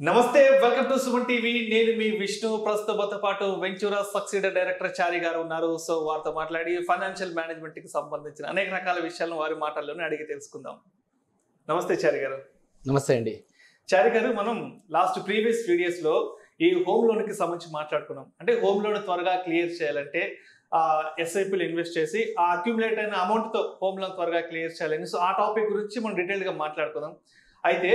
నమస్తే welcome to Suman TV నేను మీ విష్ణు ప్రస్తుతంతో పాటు వెంచూరా సక్సీడర్ డైరెక్టర్ చారీ గారు ఉన్నారు సో వారితో మాట్లాడి ఫైనాన్షియల్ మేనేజ్మెంట్ కి సంబంధించిన అనేక రకాల విషయాలను వారి మాటల్లోనే అడిగి తెలుసుకుందాం నమస్తే చారీ గారు నమస్తే అండి చారీ గారు మనం లాస్ట్ ప్రీవియస్ వీడియోస్ లో ఈ హోమ్ లోన్ కి సంబంధించి మాట్లాడుకున్నాం అంటే హోమ్ లోన్ త్వరగా క్లియర్ చేయాలంటే ఎస్ఐపీలు ఇన్వెస్ట్ చేసి ఆ అక్యుములేట్ అయిన అమౌంట్ తో హోమ్ లోన్ త్వరగా క్లియర్ చేయాలని సో ఆ టాపిక్ గురించి మనం డీటెయిల్ గా మాట్లాడుకుందాం అయితే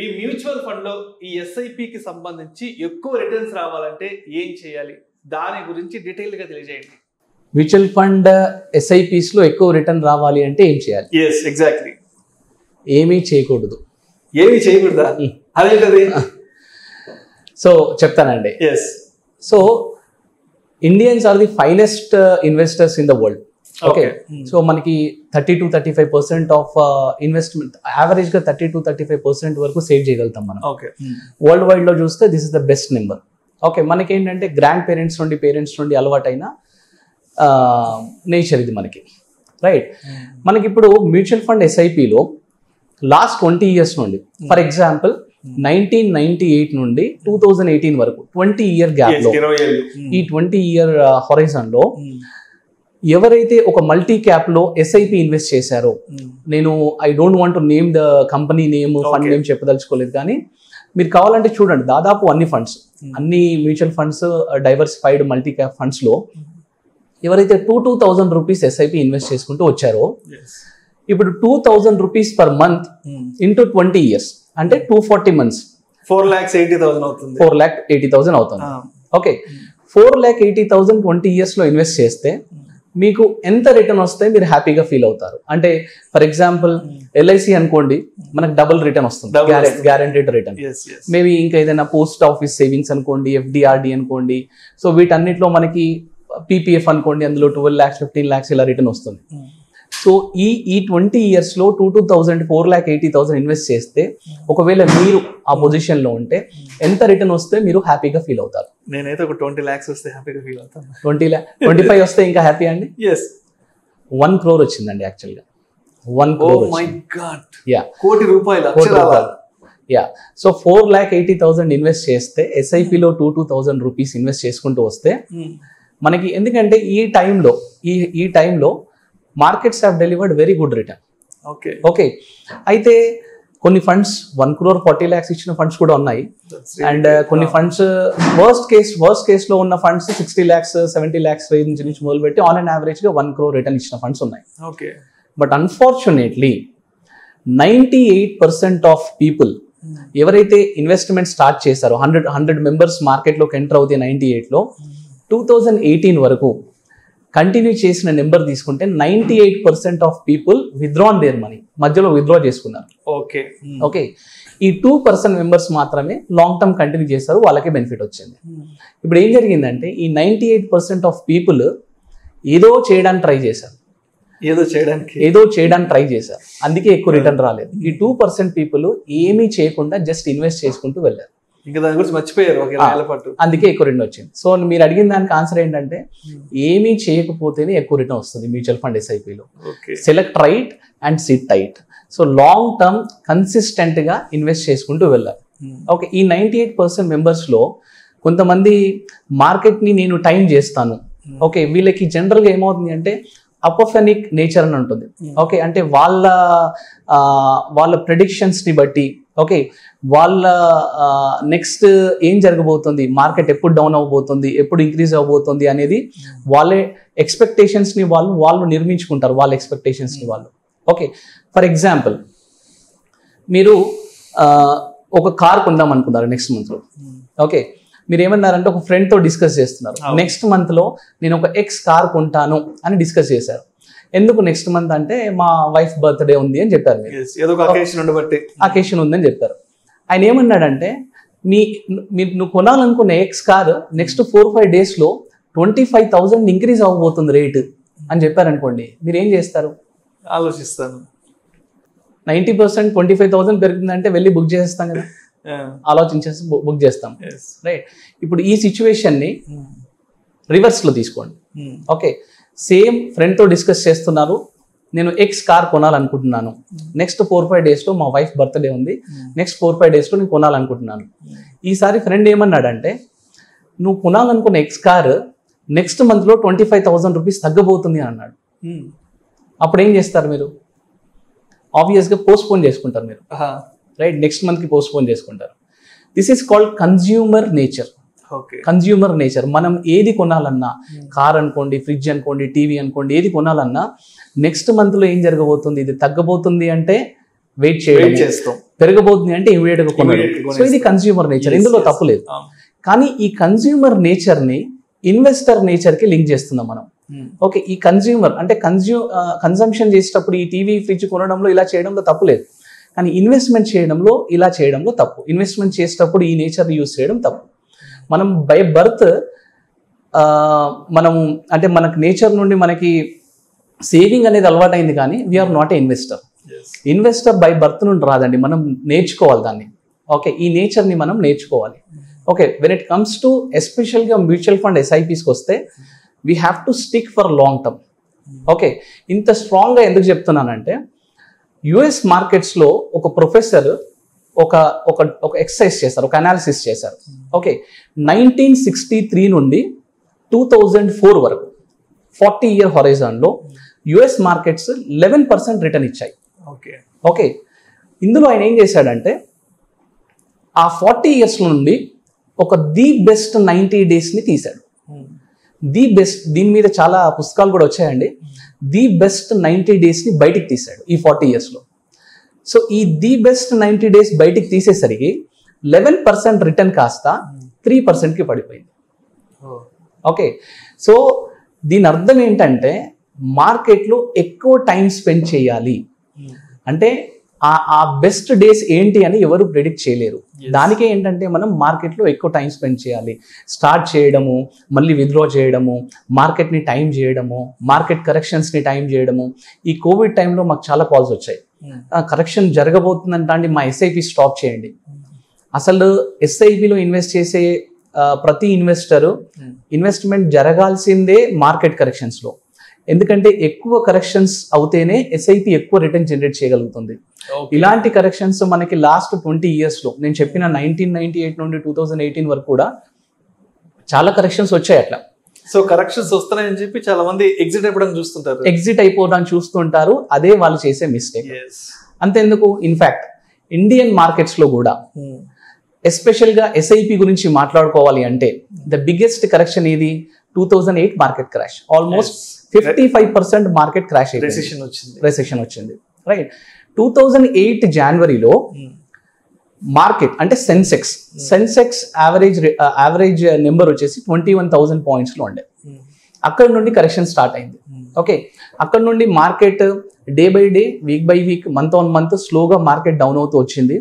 ఈ మ్యూచువల్ ఫండ్ లో ఈ ఎస్ఐపికి సంబంధించి ఎక్కువ రిటర్న్స్ రావాలంటే ఏం చేయాలి దాని గురించి డీటెయిల్ గా తెలియజేయండి మ్యూచువల్ ఫండ్ ఎస్ఐపిస్ లో ఎక్కువ రిటర్న్ రావాలి అంటే ఏం చేయాలి ఎస్ ఎగ్జాక్ట్లీ ఏమీ చేయకూడదు ఏమీ చేయకూడదా అదేంటది సో చెప్తానండి yes so Indians are the finest investors in the world okay so మనకి 30 to 35% ఆఫ్ ఇన్వెస్ట్మెంట్ యావరేజ్ గా 30 to 35% వరకు సేవ్ చేయగలుగుతాం మనం ఓకే వరల్డ్ వైడ్ లో చూస్తే this is the best number okay మనకి ఏంటంటే గ్రాండ్ పేరెంట్స్ నుండి అలవాటైన నేచర్ ఇది మనకి రైట్ మనకి ఇప్పుడు మ్యూచువల్ ఫండ్ ఎస్ఐపిలో లాస్ట్ 20 years నుండి ఫర్ ఎగ్జాంపుల్ 1998 నుండి 2018 వరకు 20 year గ్యాప్ లో ఈ 20 year హొరైజన్ లో ఎవరైతే ఒక మల్టీ క్యాప్ లో ఎస్ఐపి ఇన్వెస్ట్ చేశారో నేను I don't want to name the company name fund name చెప్పదలుచుకోలేదు కానీ మీరు కావాలంటే చూడండి దాదాపు అన్ని ఫండ్స్ అన్ని mutual funds diversified multi cap funds లో ఎవరైతే 2,000 రూపీస్ ఎస్ఐపి ఇన్వెస్ట్ చేసుకుంటూ వచ్చారో ఇప్పుడు 2,000 rupees per month into 20 years అంటే 240 months 4,80,000 అవుతుంది 4,80,000 అవుతుంది ఓకే 4,80,000 20 years లో ఇన్వెస్ట్ చేస్తే మీకు ఎంత రిటర్న్ వస్తే మీరు హ్యాపీగా ఫీల్ అవుతారు అంటే ఫర్ ఎగ్జాంపుల్ ఎల్ఐసి అనుకోండి మనకు డబుల్ రిటర్న్ వస్తుంది గ్యారెంటెడ్ రిటర్న్ మేబీ ఇంకా ఏదైనా పోస్ట్ ఆఫీస్ సేవింగ్స్ అనుకోండి ఎఫ్డిఆర్డి అనుకోండి సో వీటన్నిటిలో మనకి పీపీఎఫ్ అనుకోండి అందులో 12 lakhs 15 lakhs ఇలా రిటర్న్ వస్తుంది సో ఈ 20 years లో 2,000 4,80,000 ఇన్వెస్ట్ చేస్తే ఒకవేళ మీరు ఆ పొజిషన్ లో ఉంటే ఎంత రిటర్న్ వస్తే మీరు హ్యాపీగా ఫీల్ అవుతారు నేనైతే ఒక 20 lakhs వస్తే హ్యాపీగా ఫీల్ అవుతాను 25 వస్తే ఇంకా హ్యాపీ అండి ఎస్ 1 crore వచ్చిందండి యాక్చువల్గా 1 crore మై గాడ్ యా కోటి రూపాయలు యా సో 4,80,000 ఇన్వెస్ట్ చేస్తే ఎస్ఐపిలో 2,000 రూపీస్ ఇన్వెస్ట్ చేసుకుంటూ వస్తే మనకి ఎందుకంటే ఈ టైంలో markets have delivered very good return okay అయితే కొన్ని ఫండ్స్ 1 crore 40 lakhs ఇచ్చిన ఫండ్స్ కూడా ఉన్నాయి అండ్ కొన్ని ఫండ్స్ వర్స్ట్ కేస్ లో ఉన్న ఫండ్స్ 60 lakhs 70 lakhs రేంజ్ నుంచి మొదలుపెట్టి ఆన్ అండ్ యావరేజ్ గా 1 crore రిటర్న్ ఇచ్చిన ఫండ్స్ ఉన్నాయి బట్ అన్ఫార్చునేట్లీ 98% ఆఫ్ పీపుల్ ఎవరైతే ఇన్వెస్ట్మెంట్ స్టార్ట్ చేశారో 100 members మార్కెట్లోకి ఎంటర్ అవుతాయి 98 లో 2018 వరకు కంటిన్యూ చేసిన నెంబర్ తీసుకుంటే 98% of people withdrawn their money మధ్యలో విత్డ్రా చేసుకున్నారు ఓకే ఈ 2% మెంబర్స్ మాత్రమే లాంగ్ టర్మ్ కంటిన్యూ చేశారు వాళ్ళకే బెనిఫిట్ వచ్చింది ఇప్పుడు ఏం జరిగిందంటే ఈ 98% ఆఫ్ పీపుల్ ఏదో చేయడానికి ట్రై చేశారు అందుకే ఎక్కువ రిటర్న్ రాలేదు ఈ 2% పీపుల్ ఏమీ చేయకుండా జస్ట్ ఇన్వెస్ట్ చేసుకుంటూ వెళ్ళారు ఇంకా దాని గురించి మర్చిపోయారు అందుకే ఎక్కువ రిటర్న్ వచ్చింది సో మీరు అడిగిన దానికి ఆన్సర్ ఏంటంటే ఏమీ చేయకపోతేనే ఎక్కువ రిటర్న్ వస్తుంది మ్యూచువల్ ఫండ్ ఎస్ఐపిలో select right and sit tight so long term consistent గా ఇన్వెస్ట్ చేసుకుంటూ వెళ్ళాలి ఓకే ఈ 98% మెంబర్స్ లో కొంతమంది మార్కెట్ ని నేను టైం చేస్తాను ఓకే వీళ్ళకి జనరల్ గా ఏమవుతుంది అంటే అపోఫెనిక్ నేచర్ అని ఉంటుంది ఓకే అంటే వాళ్ళ ప్రెడిక్షన్స్ ని బట్టి ఓకే వాళ్ళ నెక్స్ట్ ఏం జరగబోతుంది మార్కెట్ ఎప్పుడు డౌన్ అవ్వబోతుంది ఎప్పుడు ఇంక్రీజ్ అవ్వబోతుంది అనేది వాళ్ళే ఎక్స్పెక్టేషన్స్ ని వాళ్ళు నిర్మించుకుంటారు వాళ్ళ ఎక్స్పెక్టేషన్స్ ని వాళ్ళు ఓకే ఫర్ ఎగ్జాంపుల్ మీరు ఒక కార్ కొందాం అనుకున్నారు నెక్స్ట్ మంత్ లో ఓకే మీరు ఏమన్నారంటే ఒక ఫ్రెండ్ తో డిస్కస్ చేస్తున్నారు నెక్స్ట్ మంత్ లో నేను ఒక ఎక్స్ కార్ కొంటాను అని డిస్కస్ చేశారు ఎందుకు నెక్స్ట్ మంత్ అంటే మా వైఫ్ బర్త్డే ఉంది అని చెప్పారు అకేషన్ ఉందని చెప్పారు ఆయన ఏమన్నాడంటే నువ్వు కొనాలనుకున్న ఎక్స్ కార్ నెక్స్ట్ 4-5 days లో 25,000 ఇంక్రీజ్ అవ్వబోతుంది రేటు అని చెప్పారనుకోండి మీరు ఏం చేస్తారు ఆలోచిస్తాను 90% 25,000 పెరుగుతుందంటే వెళ్ళి బుక్ చేసేస్తాం కదా ఆలోచించేసి బుక్ చేస్తాం రైట్ ఇప్పుడు ఈ సిచ్యువేషన్ ని రివర్స్ లో తీసుకోండి ఓకే సేమ్ ఫ్రెండ్ తో డిస్కస్ చేస్తున్నారు నేను ఎక్స్ కార్ కొనాలనుకుంటున్నాను, నెక్స్ట్ 4-5 డేస్లో మా వైఫ్ బర్త్డే ఉంది, నెక్స్ట్ 4-5 డేస్లో నేను కొనాలనుకుంటున్నాను. ఈసారి ఫ్రెండ్ ఏమన్నాడంటే, నువ్వు కొనాలనుకున్న ఎక్స్ కార్ నెక్స్ట్ మంత్లో 25,000 రూపీస్ తగ్గబోతుంది అని అన్నాడు. అప్పుడు ఏం చేస్తారు మీరు? ఆబ్వియస్గా పోస్ట్పోన్ చేసుకుంటారు మీరు, రైట్? నెక్స్ట్ మంత్కి పోస్ట్పోన్ చేసుకుంటారు. This is called consumer nature. Consumer nature. మనం ఏది కొనాలన్నా, కార్ అనుకోండి, ఫ్రిడ్జ్ అనుకోండి, టీవీ అనుకోండి, ఏది కొనాలన్నా నెక్స్ట్ మంత్లో ఏం జరగబోతుంది, ఇది తగ్గబోతుంది అంటే వెయిట్ చేస్తాం, పెరగబోతుంది అంటే ఇమీడియట్ గా కొనాలి. సో ఇది కన్జ్యూమర్ నేచర్, ఇందులో తప్పు లేదు. కానీ ఈ కన్జ్యూమర్ నేచర్ ని ఇన్వెస్టర్ నేచర్ కి లింక్ చేస్తున్నాం మనం. ఓకే, ఈ కన్జ్యూమర్ అంటే కన్సంప్షన్ చేసేటప్పుడు ఈ టీవీ ఫ్రిడ్జ్ కొనడంలో ఇలా చేయడంలో తప్పు లేదు, కానీ ఇన్వెస్ట్మెంట్ చేయడంలో ఇలా చేయడంలో తప్పు. ఇన్వెస్ట్మెంట్ చేసేటప్పుడు ఈ నేచర్ యూజ్ చేయడం తప్పు. మనం బై బర్త్ మనము అంటే మనకు నేచర్ నుండి మనకి సేవింగ్ అనేది అలవాటైంది, కానీ we are not a investor. Investor by birth నుండి రాదండి, మనం నేర్చుకోవాలి దాన్ని. ఓకే, ఈ నేచర్ని మనం నేర్చుకోవాలి. Okay, when it comes to ఎస్పెషల్గా మ్యూచువల్ ఫండ్ ఎస్ఐపిస్కి వస్తే we have to stick for long term. Okay, ఇంత స్ట్రాంగ్గా ఎందుకు చెప్తున్నానంటే, యుఎస్ మార్కెట్స్లో ఒక ప్రొఫెసర్ ఒక ఎక్సర్సైజ్ చేశారు, ఒక అనాలిసిస్ చేశారు. ఓకే, 1963 నుండి 2004 వరకు 40-year హొరైజన్లో యుఎస్ మార్కెట్స్ 11% రిటర్న్ ఇచ్చాయి. ఓకే, ఇందులో ఆయన ఏం చేశాడంటే, ఆ 40 years నుండి ఒక ది బెస్ట్ 90 daysని తీశాడు. ది బెస్ట్, దీని మీద చాలా పుస్తకాలు కూడా వచ్చాయండి. ది బెస్ట్ 90 daysని బయటికి తీశాడు ఈ 40 yearsలో. సో ఈ ది బెస్ట్ 90 days బయటికి తీసేసరికి 11% రిటర్న్ కాస్త 3%కి పడిపోయింది. ఓకే, సో దీని అర్థం ఏంటంటే, మార్కెట్లో ఎక్కువ టైం స్పెండ్ చేయాలి అంటే ఆ బెస్ట్ డేస్ ఏంటి అని ఎవరు ప్రెడిక్ట్ చేయలేరు. దానికే ఏంటంటే మనం మార్కెట్లో ఎక్కువ టైం స్పెండ్ చేయాలి, స్టార్ట్ చేయడము, మళ్ళీ విత్డ్రా చేయడము, మార్కెట్ని టైం చేయడము, మార్కెట్ కరెక్షన్స్ని టైం చేయడము. ఈ కోవిడ్ టైంలో మాకు చాలా కాల్స్ వచ్చాయి, కరెక్షన్ జరగబోతుందంట అండి, మా ఎస్ఐపి స్టాప్ చేయండి. అసలు ఎస్ఐపిలో ఇన్వెస్ట్ చేసే ప్రతి ఇన్వెస్టరు ఇన్వెస్ట్మెంట్ జరగాల్సిందే మార్కెట్ కరెక్షన్స్లో. ఎందుకంటే ఎక్కువ కరెక్షన్స్ అవుతేనే ఎస్ఐపి ఎక్కువ రిటర్న్ జనరేట్ చేయగలుగుతుంది. ఇలాంటి కరెక్షన్స్ మనకి లాస్ట్ 20 yearsలో, నేను చెప్పిన 1998 నుండి 2018 వరకు కూడా చాలా కరెక్షన్స్ వచ్చాయి అట్లా. సో కరెక్షన్స్ వస్తున్నాయని చెప్పి చాలా మంది ఎగ్జిట్ అయిపోవడానికి చూస్తుంటారు. అదే వాళ్ళు చేసే మిస్టేక్. అంతెందుకు, ఇన్ఫాక్ట్ ఇండియన్ మార్కెట్స్ లో కూడా ఎస్పెషల్గా ఎస్ఐపి గురించి మాట్లాడుకోవాలి అంటే ద బిగ్గెస్ట్ కరెక్షన్ ఇది 2008 market crash. Almost 55% market crash అయిపోయింది, రెసెషన్ వచ్చింది, రైట్? 2008 జనవరిలో మార్కెట్ అంటే సెన్సెక్స్ యావరేజ్ నెంబర్ వచ్చేసి 21,000 pointsలో ఉండే. అక్కడ నుండి కరెక్షన్ స్టార్ట్ అయింది. ఓకే, అక్కడ నుండి market day by day, week by week, month on month స్లోగా మార్కెట్ డౌన్ అవుతూ వచ్చింది.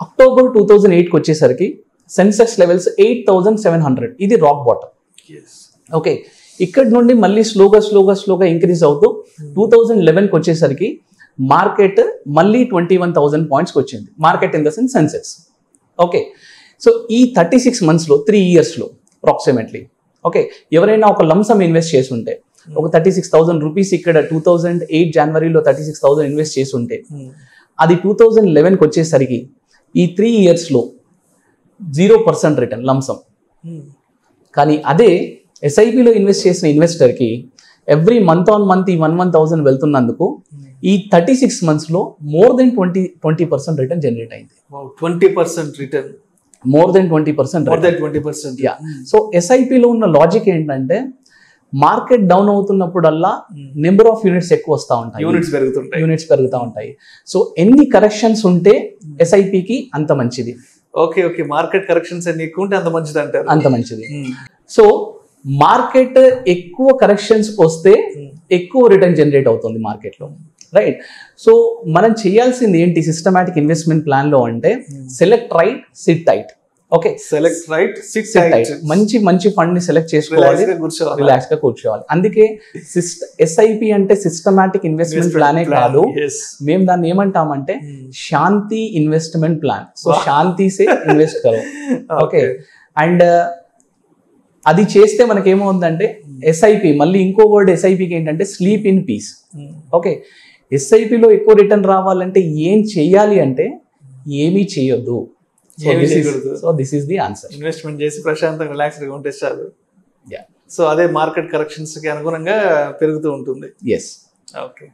అక్టోబర్ 2008కి వచ్చేసరికి సెన్సెక్స్ లెవెల్స్ 8,700, ఇది రాక్ బాటమ్. ఓకే, ఇక్కడ నుండి మళ్ళీ స్లోగా ఇంక్రీజ్ అవుతూ 2011కి వచ్చేసరికి మార్కెట్ మళ్ళీ 21,000 pointsకి వచ్చింది. Market in the Sensex. Okay, so ఈ 36 monthsలో 3 yearsలో అప్రాక్సిమేట్లీ, ఓకే, ఎవరైనా ఒక లంసమ్ ఇన్వెస్ట్ చేసి ఉంటే, ఒక 36,000 రూపీస్ ఇక్కడ 2008 జనవరిలో 36,000 ఇన్వెస్ట్ చేసి ఉంటే, అది 2011కి వచ్చేసరికి ఈ 3 yearsలో 0% రిటర్న్ లంసమ్. కానీ అదే ఎస్ఐపిలో ఇన్వెస్ట్ చేసిన ఇన్వెస్టర్కి ఎవ్రీ మంత్ ఆన్ మంత్ ఈ 1,000 వెళ్తున్నందుకు ఈ 36 monthsలో మోర్ దెన్ 20% రిటర్న్ జనరేట్ అయింది. 20% return, more than 20%. Yeah, so ఎస్ఐపిలో ఉన్న లాజిక్ ఏంటంటే, మార్కెట్ డౌన్ అవుతున్నప్పుడల్లా నెంబర్ ఆఫ్ యూనిట్స్ ఎక్కువ వస్తూ ఉంటాయి, యూనిట్స్ పెరుగుతూ ఉంటాయి. సో ఎన్ని కరెక్షన్స్ ఉంటే ఎస్ఐపికి అంత మంచిది. ఓకే, మార్కెట్ కరెక్షన్స్ ఎన్ని ఎక్కువ ఉంటే అంత మంచిది అంటారు. అంత మంచిది. సో మార్కెట్ ఎక్కువ కరెక్షన్స్ వస్తే ఎక్కువ రిటర్న్ జనరేట్ అవుతుంది మార్కెట్లో, రైట్? సో మనం చేయాల్సింది ఏంటి సిస్టమాటిక్ ఇన్వెస్ట్మెంట్ ప్లాన్ లో అంటే, select right, SIT tight. Okay, select right, SIT tight. మంచి ఫండ్ ని సెలెక్ట్ చేసుకోవాలి, రిలాక్స్ గా కూర్చోవాలి. అందుకే ఎస్ఐపి అంటే సిస్టమాటిక్ ఇన్వెస్ట్మెంట్ ప్లానే కాదు, మేము దాన్ని ఏమంటామంటే శాంతి ఇన్వెస్ట్మెంట్ ప్లాన్. సో శాంతి సే ఇన్వెస్ట్ కరో. ఓకే, అండ్ అది చేస్తే మనకేమవుతుందంటే ఎస్ఐపి, మళ్ళీ ఇంకో వర్డ్ ఎస్ఐపికి ఏంటంటే స్లీప్ ఇన్ పీస్. ఓకే, ఎస్ఐపిలో ఎక్కువ రిటర్న్ రావాలంటే ఏం చెయ్యాలి అంటే ఏమీ చేయొద్దు. So this is the answer. Investment చేసి ప్రశాంతంగా రిలాక్స్డ్గా ఉంటే చాలు. సో అదే మార్కెట్ కరెక్షన్స్ కి అనుగుణంగా పెరుగుతూ ఉంటుంది. ఎస్. ఓకే.